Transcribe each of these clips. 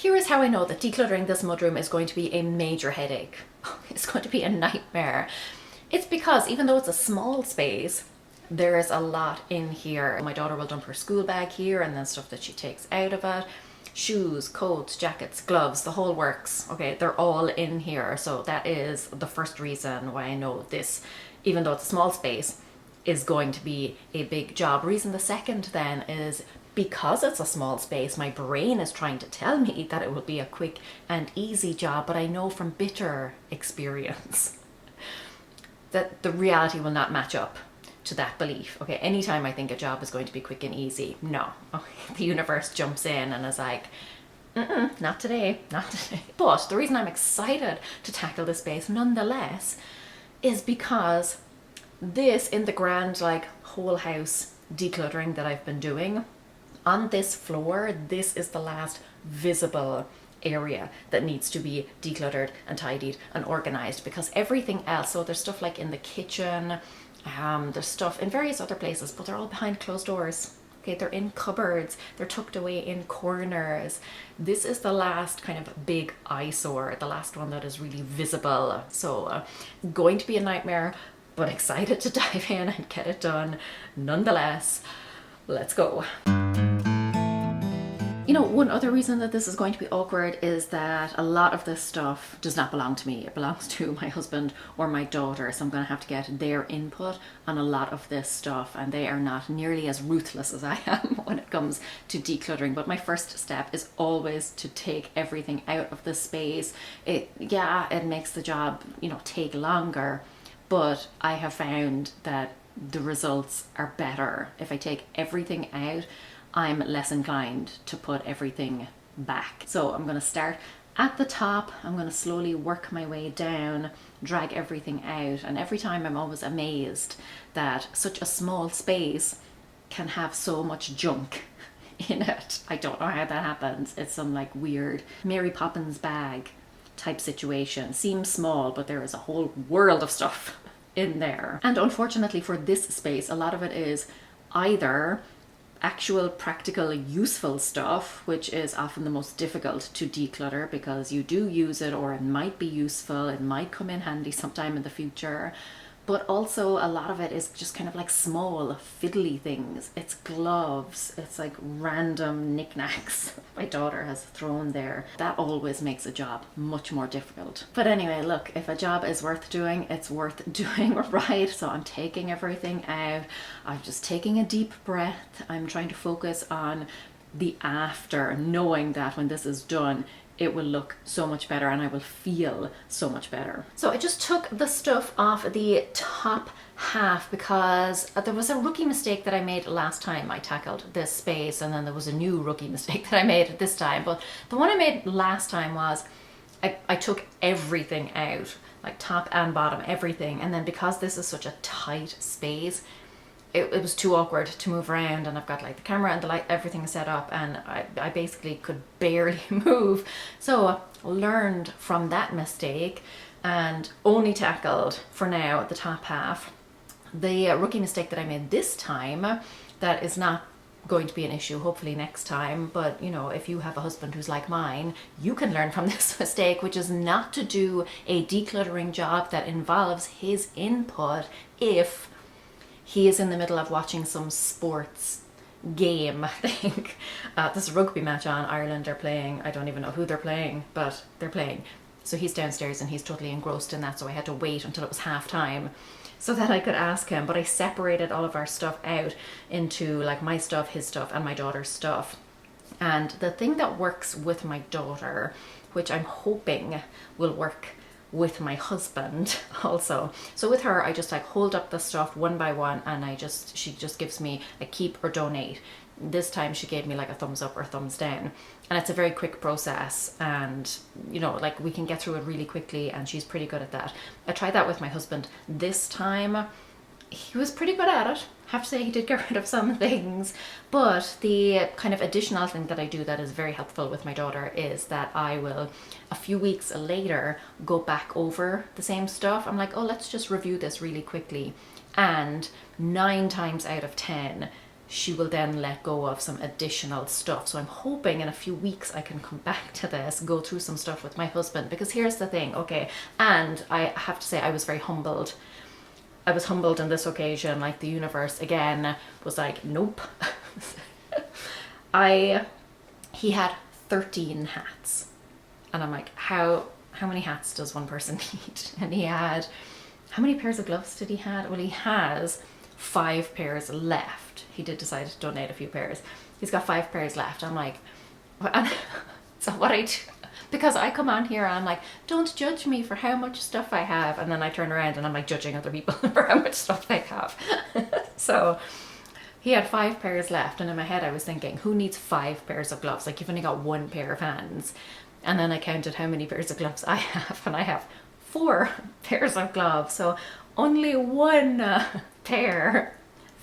Here is how I know that decluttering this mudroom is going to be a major headache. It's going to be a nightmare. It's because even though it's a small space, there is a lot in here. My daughter will dump her school bag here and then stuff that she takes out of it. Shoes, coats, jackets, gloves, the whole works. Okay, they're all in here. So that is the first reason why I know this, even though it's a small space, is going to be a big job. Reason the second then is because it's a small space, my brain is trying to tell me that it will be a quick and easy job, but I know from bitter experience that the reality will not match up to that belief. Okay, anytime I think a job is going to be quick and easy, no. The universe jumps in and is like, not today, not today. But the reason I'm excited to tackle this space nonetheless is because this, in the grand like whole house decluttering that I've been doing, on this floor, this is the last visible area that needs to be decluttered and tidied and organized, because everything else, so there's stuff like in the kitchen, there's stuff in various other places, but they're all behind closed doors. Okay, they're in cupboards, they're tucked away in corners. This is the last kind of big eyesore, the last one that is really visible. So going to be a nightmare, but excited to dive in and get it done nonetheless. Let's go. You know, one other reason that this is going to be awkward is that a lot of this stuff does not belong to me. It belongs to my husband or my daughter, so I'm going to have to get their input on a lot of this stuff, and they are not nearly as ruthless as I am when it comes to decluttering. But my first step is always to take everything out of the space. It makes the job, take longer, but I have found that the results are better. If I take everything out, I'm less inclined to put everything back. So I'm going to start at the top. I'm going to slowly work my way down, drag everything out. And every time I'm always amazed that such a small space can have so much junk in it. I don't know how that happens. It's some like weird Mary Poppins bag type situation. Seems small, but there is a whole world of stuff in there. And unfortunately for this space, a lot of it is either actual practical useful stuff, which is often the most difficult to declutter because you do use it or it might be useful, it might come in handy sometime in the future. But also a lot of it is just kind of like small fiddly things. It's gloves, it's like random knickknacks my daughter has thrown there. That always makes a job much more difficult. But anyway, look, if a job is worth doing, it's worth doing right. So I'm taking everything out. I'm just taking a deep breath. I'm trying to focus on the after, knowing that when this is done, it will look so much better and I will feel so much better. So I just took the stuff off the top half because there was a rookie mistake that I made last time I tackled this space, and then there was a new rookie mistake that I made this time. But the one I made last time was I took everything out, like top and bottom, everything. And then because this is such a tight space, it was too awkward to move around, and I've got like the camera and the light, everything set up, and I basically could barely move. So learned from that mistake and only tackled for now the top half. The rookie mistake that I made this time, that is not going to be an issue hopefully next time, but if you have a husband who's like mine, you can learn from this mistake, which is not to do a decluttering job that involves his input if he is in the middle of watching some sports game, I think. There's a rugby match on. Ireland are playing. I don't even know who they're playing, but they're playing. So he's downstairs and he's totally engrossed in that. So I had to wait until it was half time so that I could ask him. But I separated all of our stuff out into like my stuff, his stuff, and my daughter's stuff. And the thing that works with my daughter, which I'm hoping will work with my husband also. So with her, I just like hold up the stuff one by one, and she just gives me a keep or donate. This time she gave me like a thumbs up or thumbs down, and it's a very quick process, and like we can get through it really quickly, and she's pretty good at that. I tried that with my husband this time. He was pretty good at it. I have to say he did get rid of some things, but the kind of additional thing that I do that is very helpful with my daughter is that I will, a few weeks later, go back over the same stuff. I'm like, oh, let's just review this really quickly. And 9 times out of 10, she will then let go of some additional stuff. So I'm hoping in a few weeks I can come back to this, go through some stuff with my husband, because here's the thing, okay, and I have to say I was very humbled. I was humbled on this occasion, like the universe again was like, nope. He had 13 hats. And I'm like, how many hats does one person need? And he had, how many pairs of gloves did he have? Well, he has 5 pairs left. He did decide to donate a few pairs. He's got 5 pairs left. I'm like, and so what I do, because I come on here and I'm like, don't judge me for how much stuff I have. And then I turn around and I'm like judging other people for how much stuff they have. So he had 5 pairs left. And in my head, I was thinking, who needs 5 pairs of gloves? Like, you've only got 1 pair of hands. And then I counted how many pairs of gloves I have, and I have 4 pairs of gloves. So only 1 pair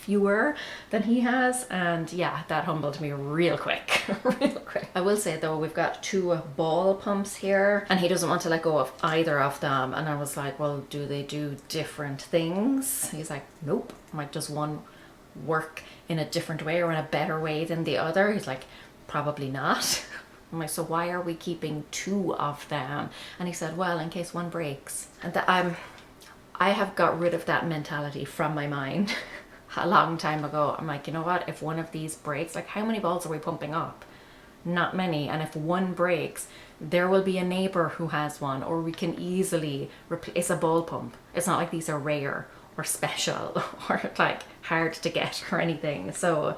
fewer than he has. And yeah, that humbled me real quick. Real quick. I will say though, we've got 2 ball pumps here and he doesn't want to let go of either of them. And I was like, well, do they do different things? He's like, nope. Might just one work in a different way or in a better way than the other? He's like, probably not. I'm like, so why are we keeping 2 of them? And he said, well, in case one breaks. And I have got rid of that mentality from my mind a long time ago. I'm like, you know what? If one of these breaks, like, how many balls are we pumping up? Not many. And if one breaks, there will be a neighbor who has one, or we can easily replace a ball pump. It's not like these are rare or special or like hard to get or anything. So,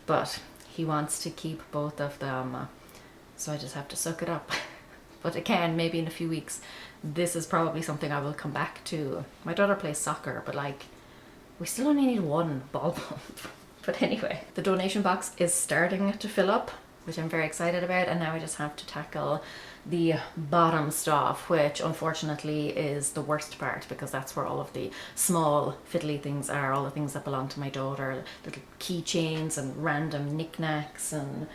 but he wants to keep both of them. So I just have to suck it up. But again, maybe in a few weeks, this is probably something I will come back to. My daughter plays soccer, but like, we still only need 1 ball pump. But anyway, the donation box is starting to fill up, which I'm very excited about. And now I just have to tackle the bottom stuff, which unfortunately is the worst part, because that's where all of the small fiddly things are, all the things that belong to my daughter, little keychains and random knickknacks and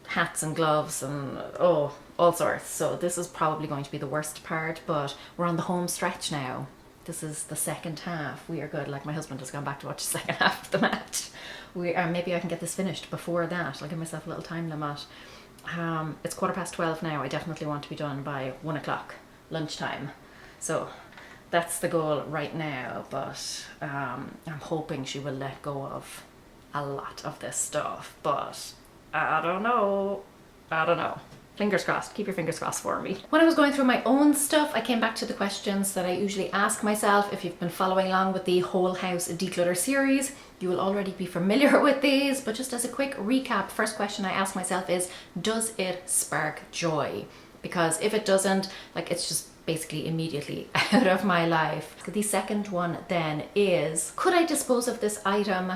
hats and gloves and all sorts. So this is probably going to be the worst part, but we're on the home stretch now. This is the second half. We are good. Like, my husband has gone back to watch the second half of the match. Maybe I can get this finished before that. I'll give myself a little time limit. It's 12:15 now. I definitely want to be done by 1 o'clock lunchtime. So that's the goal right now, but I'm hoping she will let go of a lot of this stuff, but I don't know. Fingers crossed. Keep your fingers crossed for me. When I was going through my own stuff, I came back to the questions that I usually ask myself. If you've been following along with the Whole House Declutter series, you will already be familiar with these, but just as a quick recap, first question I ask myself is, does it spark joy? Because if it doesn't, like, it's just basically immediately out of my life. The second one then is, could I dispose of this item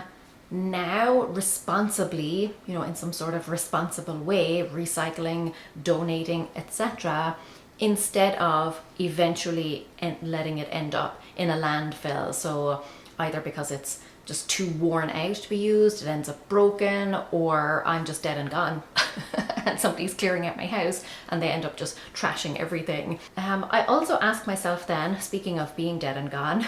now responsibly, in some sort of responsible way, recycling, donating, etc., instead of eventually letting it end up in a landfill? So either because it's just too worn out to be used, it ends up broken, or I'm just dead and gone and somebody's clearing out my house and they end up just trashing everything. I also ask myself then, speaking of being dead and gone,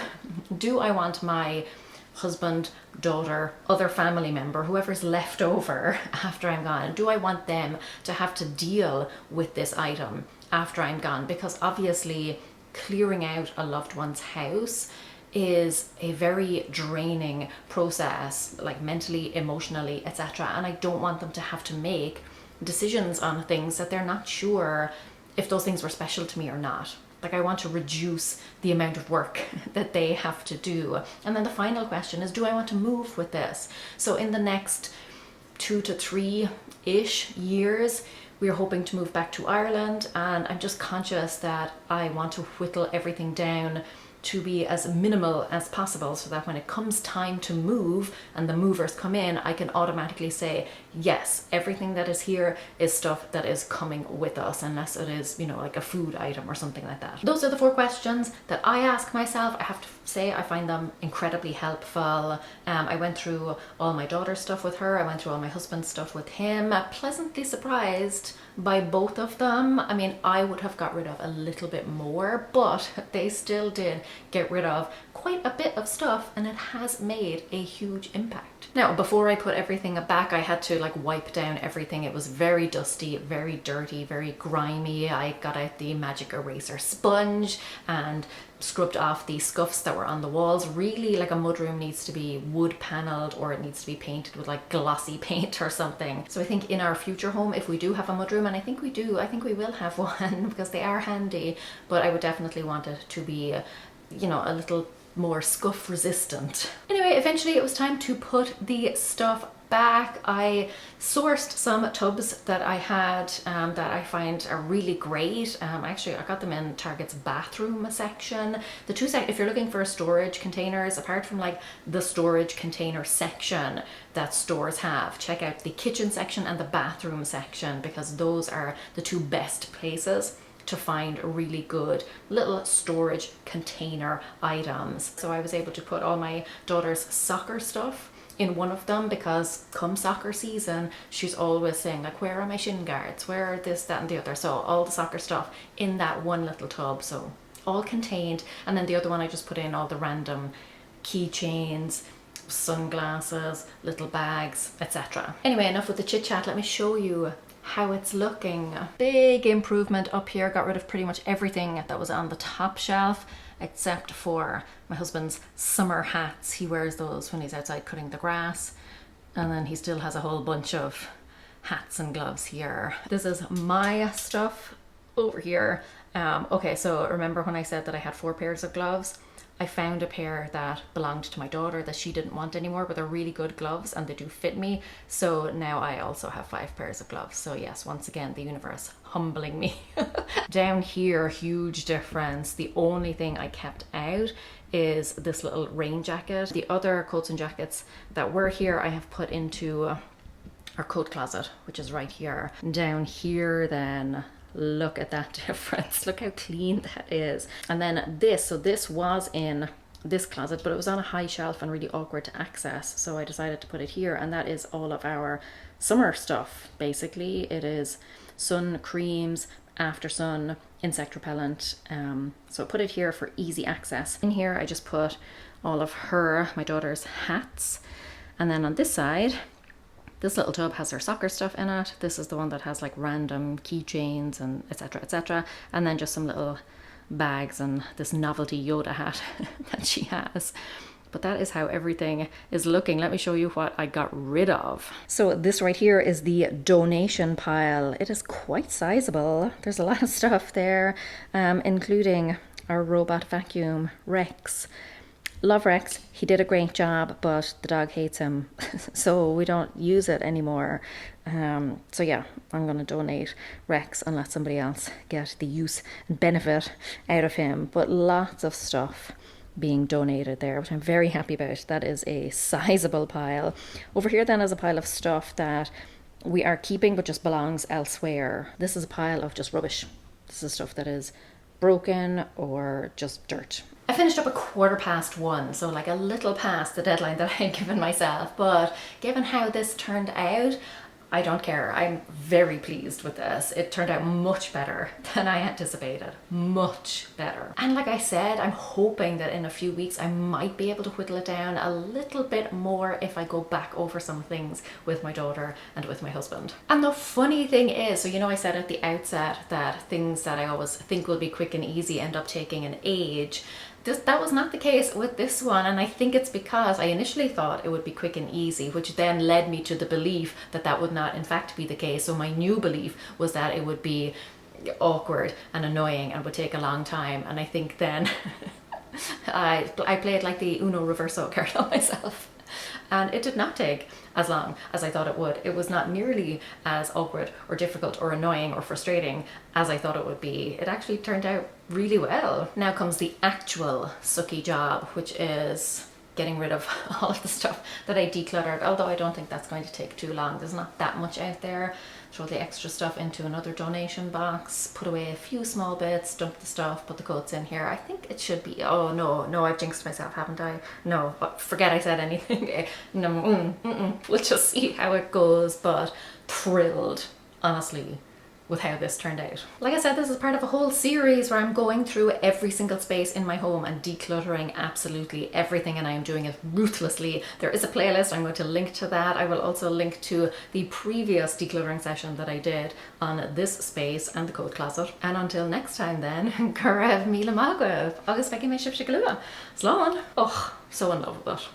do I want my husband, daughter, other family member, whoever's left over after I'm gone, do I want them to have to deal with this item after I'm gone? Because obviously clearing out a loved one's house is a very draining process, like mentally, emotionally, etc. And I don't want them to have to make decisions on things that they're not sure if those things were special to me or not. Like, I want to reduce the amount of work that they have to do. And then the final question is, do I want to move with this? So in the next 2 to 3-ish years, we are hoping to move back to Ireland, and I'm just conscious that I want to whittle everything down to be as minimal as possible, so that when it comes time to move and the movers come in, I can automatically say, yes, everything that is here is stuff that is coming with us, unless it is, like a food item or something like that. Those are the 4 questions that I ask myself. I have to say I find them incredibly helpful. I went through all my daughter's stuff with her. I went through all my husband's stuff with him. Pleasantly surprised by both of them. I mean, I would have got rid of a little bit more, but they still did get rid of quite a bit of stuff, and it has made a huge impact. Now, before I put everything back, I had to like wipe down everything. It was very dusty, very dirty, very grimy. I got out the magic eraser sponge and scrubbed off the scuffs that were on the walls. Really, like a mudroom needs to be wood paneled, or it needs to be painted with like glossy paint or something. So I think in our future home, if we do have a mudroom, and I think we do, I think we will have one because they are handy, but I would definitely want it to be, you know, a little more scuff resistant. Anyway, eventually it was time to put the stuff back. I sourced some tubs that I had that I find are really great. Actually, I got them in Target's bathroom section. The two if you're looking for storage containers, apart from like the storage container section that stores have, check out the kitchen section and the bathroom section, because those are the two best places to find really good little storage container items. So I was able to put all my daughter's soccer stuff in one of them, because come soccer season, she's always saying like, where are my shin guards? Where are this, that and the other? So all the soccer stuff in that one little tub, so all contained. And then the other one, I just put in all the random keychains, sunglasses, little bags, etc. Anyway, enough with the chit chat. Let me show you how it's looking. Big improvement up here. Got rid of pretty much everything that was on the top shelf, except for my husband's summer hats. He wears those when he's outside cutting the grass, and then he still has a whole bunch of hats and gloves here. This is my stuff over here. Okay, so remember when I said that I had 4 pairs of gloves? I found a pair that belonged to my daughter that she didn't want anymore, but they're really good gloves and they do fit me. So now I also have 5 pairs of gloves. So yes, once again, the universe humbling me. Down here, huge difference. The only thing I kept out is this little rain jacket. The other coats and jackets that were here, I have put into our coat closet, which is right here. Down here then, look at that difference. Look how clean that is. And then this, so this was in this closet, but it was on a high shelf and really awkward to access. So I decided to put it here, and that is all of our summer stuff. Basically, it is sun creams, after sun, insect repellent. So I put it here for easy access. In here, I just put all of my daughter's hats. And then on this side, this little tub has her soccer stuff in it. This is the one that has like random keychains and etc, etc. And then just some little bags and this novelty Yoda hat that she has. But that is how everything is looking. Let me show you what I got rid of. So this right here is the donation pile. It is quite sizable. There's a lot of stuff there, including our robot vacuum, Rex. Love Rex, he did a great job, but the dog hates him, so we don't use it anymore. So yeah, I'm going to donate Rex and let somebody else get the use and benefit out of him. But lots of stuff being donated there, which I'm very happy about. That is a sizable pile. Over here then is a pile of stuff that we are keeping but just belongs elsewhere. This is a pile of just rubbish. This is stuff that is broken or just dirt. I finished up at 1:15, so like a little past the deadline that I had given myself, but given how this turned out, I don't care. I'm very pleased with this. It turned out much better than I anticipated. Much better. And like I said, I'm hoping that in a few weeks I might be able to whittle it down a little bit more if I go back over some things with my daughter and with my husband. And the funny thing is, so you know I said at the outset that things that I always think will be quick and easy end up taking an age. That was not the case with this one, and I think it's because I initially thought it would be quick and easy, which then led me to the belief that that would not in fact be the case. So my new belief was that it would be awkward and annoying and would take a long time, and I think then I played like the Uno reverso card on myself. And it did not take as long as I thought it would. It was not nearly as awkward or difficult or annoying or frustrating as I thought it would be. It actually turned out really well. Now comes the actual sucky job, which is getting rid of all of the stuff that I decluttered, although I don't think that's going to take too long. There's not that much out there. Throw the extra stuff into another donation box, put away a few small bits, dump the stuff, put the coats in here. I think it should be, oh no, I've jinxed myself, haven't I? No, forget I said anything. No, we'll just see how it goes, but thrilled, honestly, with how this turned out. Like I said, this is part of a whole series where I'm going through every single space in my home and decluttering absolutely everything, and I am doing it ruthlessly. There is a playlist, I'm going to link to that. I will also link to the previous decluttering session that I did on this space and the coat closet. And until next time then, go raibh míle maith agaibh, agus feicim mé sibh se glua. Slán. Oh, so in love with it.